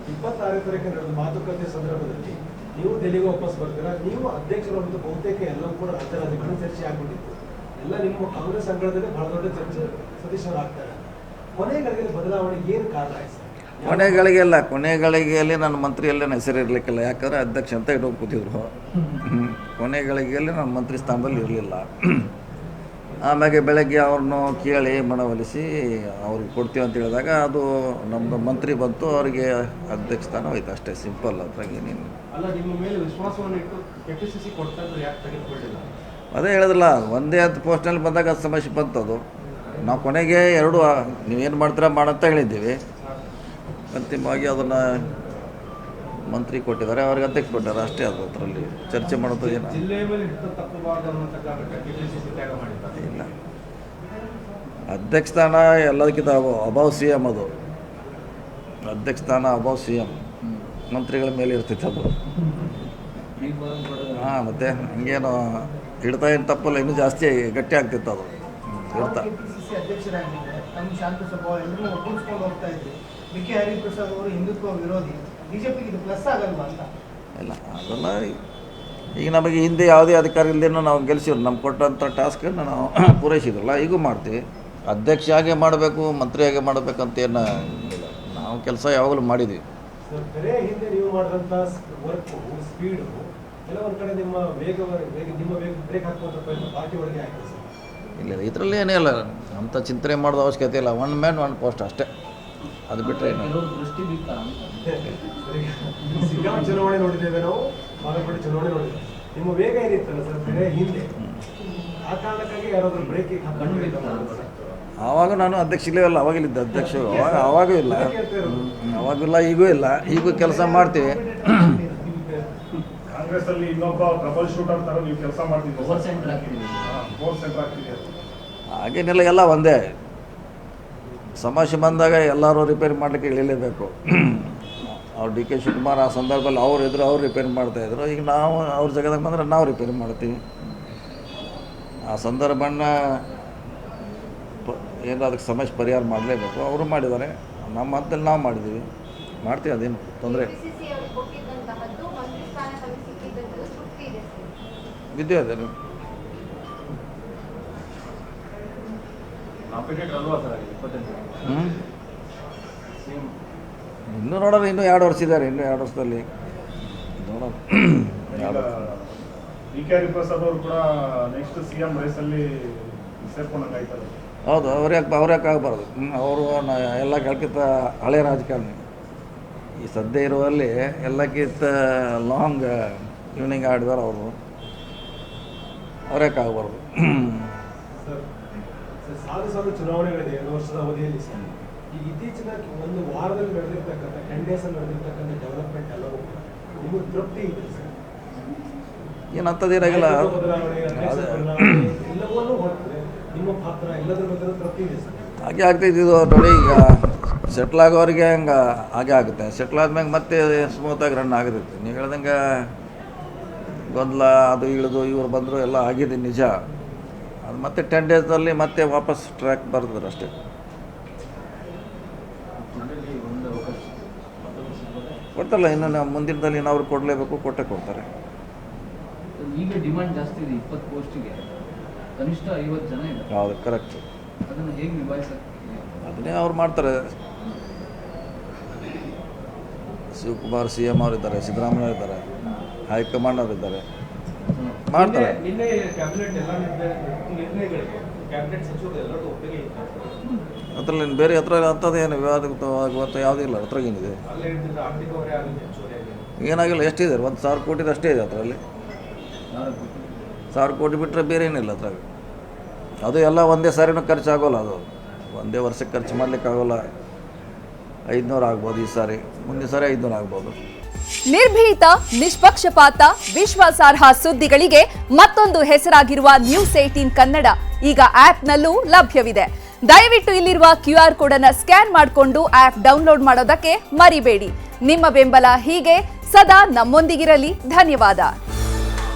26 ತಾರೀಕು ನಡೆದ ಮಾತುಕತೆ ಸಂದರ್ಭದಲ್ಲಿ ನೀವು ಡೆಲ್ಲಿಗೆ ವಾಪಸ್ ಬರ್ತೀರಾ, ನೀವು ಅಧ್ಯಕ್ಷರು ಮತ್ತು ಬಹುತೇಕ ಎಲ್ಲವೂ ಕೂಡ ರಾಜ್ಯ ರಾಜಕಾರಣ ಚರ್ಚೆ ಆಗ್ಬಿಟ್ಟಿತ್ತು. ಎಲ್ಲ ನಿಮ್ಮ ಕಾಂಗ್ರೆಸ್ ಅಂಗಳದಲ್ಲಿ ಬಹಳ ದೊಡ್ಡ ಚರ್ಚೆ ಸತೀಶ್ ಅವರು ಆಗ್ತಾರೆ. ಕೊನೆಗಳಿಗೆ ಬದಲಾವಣೆಗೆ ಏನು ಕಾರಣ ಆಯ್ತು? ಕೊನೆಗಳಿಗೆಯಲ್ಲಿ ನನ್ನ ಮಂತ್ರಿಯಲ್ಲೇ ಹೆಸರು ಇರಲಿಕ್ಕಿಲ್ಲ, ಯಾಕಂದರೆ ಅಧ್ಯಕ್ಷ ಅಂತ ಇಡೋಕೆ ಕೂತಿದ್ರು. ಕೊನೆಗಳಿಗೆಯಲ್ಲಿ ನನ್ನ ಮಂತ್ರಿ ಸ್ಥಾನದಲ್ಲಿ ಇರಲಿಲ್ಲ. ಆಮೇಲೆ ಬೆಳಗ್ಗೆ ಅವ್ರನ್ನು ಕೇಳಿ ಮನವೊಲಿಸಿ ಅವ್ರಿಗೆ ಕೊಡ್ತೀವಿ ಅಂತ ಹೇಳಿದಾಗ ಅದು ನಮ್ಮದು ಮಂತ್ರಿ ಬಂತು, ಅವರಿಗೆ ಅಧ್ಯಕ್ಷ ಸ್ಥಾನ ಹೋಯ್ತು. ಅಷ್ಟೇ, ಸಿಂಪಲ್. ಅದ್ರಾಗ ಏನೇನು ಅದೇ ಹೇಳಿದ್ರಲ್ಲ, ಒಂದೇ ಹತ್ತು ಪೋಸ್ಟ್ನಲ್ಲಿ ಬಂದಾಗ ಅದು ಸಮಸ್ಯೆ ಬಂತದು. ನಾವು ಕೊನೆಗೆ ಎರಡು ನೀವೇನು ಮಾಡ್ತೀರಾ ಮಾಡಂತ ಹೇಳಿದ್ದೀವಿ. ಅಂತಿಮವಾಗಿ ಅದನ್ನು ಮಂತ್ರಿ ಕೊಟ್ಟಿದ್ದಾರೆ, ಅವ್ರಿಗೆ ಅಧ್ಯಕ್ಷ ಕೊಟ್ಟಿದ್ದಾರೆ. ಅಷ್ಟೇ, ಅದು ಅದರಲ್ಲಿ ಚರ್ಚೆ ಮಾಡೋದು ಏನು ಇಲ್ಲ. ಅಧ್ಯಕ್ಷ ಸ್ಥಾನ ಎಲ್ಲದಕ್ಕಿಂತ ಅಬೌವ್ ಸಿ ಎಮ್. ಅದು ಅಧ್ಯಕ್ಷ ಸ್ಥಾನ ಅಬೌವ್ ಸಿ ಎಮ್, ಮಂತ್ರಿಗಳ ಮೇಲೆ ಇರ್ತಿತ್ತು ಅದು. ಹಾಂ, ಮತ್ತು ಹಂಗೇನು ಹಿಡ್ತಾ ಏನು ತಪ್ಪಲ್ಲ, ಇನ್ನೂ ಜಾಸ್ತಿ ಗಟ್ಟಿ ಆಗ್ತಿತ್ತು ಅದು ಹಿಡ್ತಾ. ಇಲ್ಲ, ಅದೆಲ್ಲ ಈಗ ನಮಗೆ ಹಿಂದೆ ಯಾವುದೇ ಅಧಿಕಾರ ಇಲ್ಲದೇನೋ ನಾವು ಗೆಲ್ಸಿದ್ರು. ನಮ್ಗೆ ಕೊಟ್ಟಂಥ ಟಾಸ್ಕನ್ನು ನಾವು ಪೂರೈಸಿದ್ರಲ್ಲ, ಈಗೂ ಮಾಡ್ತೀವಿ. ಅಧ್ಯಕ್ಷ ಹಾಗೆ ಮಾಡಬೇಕು, ಮಂತ್ರಿ ಹಾಗೆ ಮಾಡಬೇಕಂತ ಏನು ಇಲ್ಲ. ನಾವು ಕೆಲಸ ಯಾವಾಗಲೂ ಮಾಡಿದ್ವಿ. ಹಿಂದೆ ನೀವು ಮಾಡಿದಂಥ ವರ್ಕು, ಸ್ಪೀಡು, ಕೆಲವೊಂದು ಕಡೆ ನಿಮ್ಮ ವೇಗ ಬ್ರೇಕ್ ಹಾಕುವಂಥ ಪ್ರಯತ್ನ ಪಾರ್ಟಿ ಒಳಗೆ ಆಗಿದೆ ಸರ್. ಇಲ್ಲ, ಇದರಲ್ಲಿ ಏನೇ ಇಲ್ಲ, ಅಂಥ ಚಿಂತನೆ ಮಾಡೋದು ಅವಶ್ಯಕತೆ ಇಲ್ಲ. 1 ಮ್ಯಾನ್ 1 ಪೋಸ್ಟ್ ಅಷ್ಟೇ. ಅದು ಬಿಟ್ಟರೆ ಚುನಾವಣೆ ನೋಡಿದ್ದೇವೆ ನಾವು, ಮಾಲಪಡಿ ಚುನಾವಣೆ ನೋಡಿದ್ದೇವೆ. ನಿಮ್ಮ ವೇಗ ಏನಿತ್ತಲ್ಲ ಸರ್ ಬೇರೆ ಹಿಂದೆ, ಆ ಕಾರಣಕ್ಕಾಗಿ ಯಾರಾದರೂ ಬ್ರೇಕಿಗೆ ಆವಾಗ ನಾನು ಅಧ್ಯಕ್ಷ ಇಲ್ಲವಲ್ಲ, ಅವಾಗಿಲ್ಲಿದ್ದ ಅಧ್ಯಕ್ಷರು. ಅವಾಗೂ ಇಲ್ಲ, ಅವಾಗಿಲ್ಲ, ಈಗೂ ಇಲ್ಲ. ಈಗೂ ಕೆಲಸ ಮಾಡ್ತೀವಿ. ಕಾಂಗ್ರೆಸ್ ಅಲ್ಲಿ ಇನ್ನೊಬ್ಬ ಟ್ರಬಲ್ ಶೂಟರ್ ತರ ನೀವು ಕೆಲಸ ಮಾಡ್ತಿದ್ದೀವಿ. ಹಾಗೇನಿಲ್ಲ, ಎಲ್ಲ ಒಂದೇ. ಸಮಸ್ಯೆ ಬಂದಾಗ ಎಲ್ಲರೂ ರಿಪೇರಿ ಮಾಡಲಿಕ್ಕೆ ಇಳಿಲೇಬೇಕು. ಅವ್ರು ಡಿ ಕೆ ಶಿವಕುಮಾರ್ ಆ ಸಂದರ್ಭದಲ್ಲಿ ಅವ್ರು ಇದ್ರು, ಅವ್ರು ರಿಪೇರಿ ಮಾಡ್ತಾಯಿದ್ರು. ಈಗ ನಾವು ಅವ್ರ ಜಾಗದಾಗ ಬಂದರೆ ನಾವು ರಿಪೇರಿ ಮಾಡ್ತೀವಿ. ಆ ಸಂದರ್ಭನ ಏನು ಅದಕ್ಕೆ ಸಮಸ್ಯೆ ಪರಿಹಾರ ಮಾಡಲೇಬೇಕು. ಅವರು ಮಾಡಿದ್ದಾರೆ, ನಮ್ಮ ಹಂತಲ್ಲಿ ನಾವು ಮಾಡಿದ್ದೀವಿ, ಮಾಡ್ತೀವಿ. ಅದೇನು ತೊಂದರೆ ವಿದ್ಯೆ ಅದೇ. ಇನ್ನೂ ನೋಡೋಣ, ಇನ್ನೂ 2 ವರ್ಷ ಇದ್ದಾರೆ. ಇನ್ನೂ 2 ವರ್ಷದಲ್ಲಿ ನೋಡೋಣ. ಡಿ.ಕೆ. ಹರಿಪ್ರಸಾದ್ ಅವರು ಕೂಡ ನೆಕ್ಸ್ಟ್ CM ರೇಸಲ್ಲಿ ಸೇರ್ಕೊಂಡಂಗಾಯ್ತದೆ. ಹೌದು, ಅವ್ರ್ಯಾಕೆ ಆಗಬಾರ್ದು. ಅವರು ಎಲ್ಲ ಕೆಳಕಿಂತ ಹಳೆಯ ರಾಜಕಾರಣಿ. ಈ ಸದ್ಯ ಇರುವಲ್ಲಿ ಎಲ್ಲಕ್ಕಿಂತ ಲಾಂಗ್ ಈವ್ನಿಂಗ್ ಆಡಿದಾರೆ ಅವರು. ಅವ್ರ್ಯಾಕೆ ಆಗಬಾರ್ದು. ಸಾಲು ಚುನಾವಣೆಗಳಿದೆ 2 ವರ್ಷದ ಅವಧಿಯಲ್ಲಿ. ಈ ಇತ್ತೀಚಿನ ಒಂದು ವಾರದಲ್ಲಿ ನಡೆದಿರ್ತಕ್ಕಂಥ 10 ಡೇಸಲ್ಲಿ ನಡೆದಿರ್ತಕ್ಕಂಥ ಡೆವಲಪ್ಮೆಂಟ್ ಎಲ್ಲವೂ ನಿಮಗೆ ತೃಪ್ತಿ ಇದೆ ಸರ್? ಏನು ಅಂಥದ್ದೇನಾಗಿಲ್ಲ, ಎಲ್ಲವನ್ನೂ ಹೊರತರೆ ನಿಮ್ಮ ಪಾತ್ರ ಎಲ್ಲದರ ಬಗ್ಗೆ ತೃಪ್ತಿ ಇದೆ ಸರ್? ಹಾಗೆ ಆಗ್ತೈತಿ. ಇದು ನೋಡಿ, ಈಗ ಸೆಟ್ಲ್ ಆಗೋರಿಗೆ ಹಂಗೆ ಹಾಗೆ ಆಗುತ್ತೆ. ಸೆಟ್ಲ್ ಆದ್ಮೇಲೆ ಮತ್ತೆ ಸ್ಮೂತಾಗಿ ರನ್ ಆಗಿರುತ್ತೆ. ನೀವು ಹೇಳ್ದಂಗೆ ಗೊಂದಲ ಅದು ಇಳಿದು ಇವ್ರು ಬಂದರು ಎಲ್ಲ ಆಗಿದೆ ನಿಜ. ಅದು ಮತ್ತೆ 10 ಡೇಸಲ್ಲಿ ಮತ್ತೆ ವಾಪಸ್ ಟ್ರ್ಯಾಕ್ ಬರ್ತದ್ರೆ ಅಷ್ಟೇ. ಕೊಡ್ತಾರಲ್ಲ, ಇನ್ನು ನಾವು ಮುಂದಿನದಲ್ಲಿ ಅವ್ರು ಕೊಡಲೇಬೇಕು, ಕೊಟ್ಟೆ ಕೊಡ್ತಾರೆ. ಈಗ ಡಿಮಾಂಡ್ ಜಾಸ್ತಿ ಇದೆ, 20 ಪೋಸ್ಟಿಗೆ ಕನಿಷ್ಠ 50 ಜನ ಇದೆ. ಹೌದು, ಕರೆಕ್ಟ್. ಅದನ್ನು ಹೇಗೆ ನಿಭಾಯಿಸಕ್ಕೆ? ಅದನ್ನೇ ಅವ್ರು ಮಾಡ್ತಾರೆ. ಶಿವಕುಮಾರ್ CM ಅವರಿದ್ದಾರೆ, ಸಿದ್ದರಾಮಯ್ಯ ಇದ್ದಾರೆ, ಹೈಕಮಾಂಡ್ ಅವರಿದ್ದಾರೆ, ಮಾಡ್ತಾರೆ. ನಿನ್ನೆ ಕ್ಯಾಬಿನೆಟ್ ಎಲ್ಲ ನಿರ್ಣಯಗಳಿಗೆ ಕ್ಯಾಬಿನೆಟ್ ಸಚಿವರು ಎಲ್ಲರೂ ಒಪ್ಪಿಗೆ ಇತ್ತು. ಅದರಲ್ಲಿ ಬೇರೆ ಹತ್ರ ಅಂಥದ್ದೇನು ವಿವಾದವಾಗುವಂಥ ಯಾವುದೂ ಇಲ್ಲ. ಅದ್ರಾಗ ಏನಿದೆ, ಏನಾಗಿಲ್ಲ. ಎಷ್ಟಿದೆ? 1,000 ಕೋಟಿದು ಅಷ್ಟೇ ಇದೆ ಅದರಲ್ಲಿ. 1,000 ಕೋಟಿ ಬಿಟ್ಟರೆ ಬೇರೆ ಏನಿಲ್ಲ ಅದ್ರಾಗ. ಅದು ಎಲ್ಲ ಒಂದೇ ಸಾರಿನೂ ಖರ್ಚಾಗೋಲ್ಲ. ಅದು ಒಂದೇ ವರ್ಷಕ್ಕೆ ಖರ್ಚು ಮಾಡಲಿಕ್ಕಾಗೋಲ್ಲ. 500 ಆಗ್ಬೋದು ಈ ಸಾರಿ, ಮುಂದಿನ ಸಾರಿ 500 ಆಗ್ಬೋದು. ನಿರ್ಭೀತ, ನಿಷ್ಪಕ್ಷಪಾತ, ವಿಶ್ವಾಸಾರ್ಹ ಸುದ್ದಿಗಳಿಗೆ ಮತ್ತೊಂದು ಹೆಸರಾಗಿರುವ ನ್ಯೂಸ್ 18 ಕನ್ನಡ ಈಗ ಆಪ್ನಲ್ಲೂ ಲಭ್ಯವಿದೆ. ದಯವಿಟ್ಟು ಇಲ್ಲಿರುವ QR ಕೋಡ್ ಅನ್ನು ಸ್ಕ್ಯಾನ್ ಮಾಡಿಕೊಂಡು ಆಪ್ ಡೌನ್ಲೋಡ್ ಮಾಡೋದಕ್ಕೆ ಮರಿಬೇಡಿ. ನಿಮ್ಮ ಬೆಂಬಲ ಹೀಗೆ ಸದಾ ನಮ್ಮೊಂದಿಗಿರಲಿ. ಧನ್ಯವಾದ.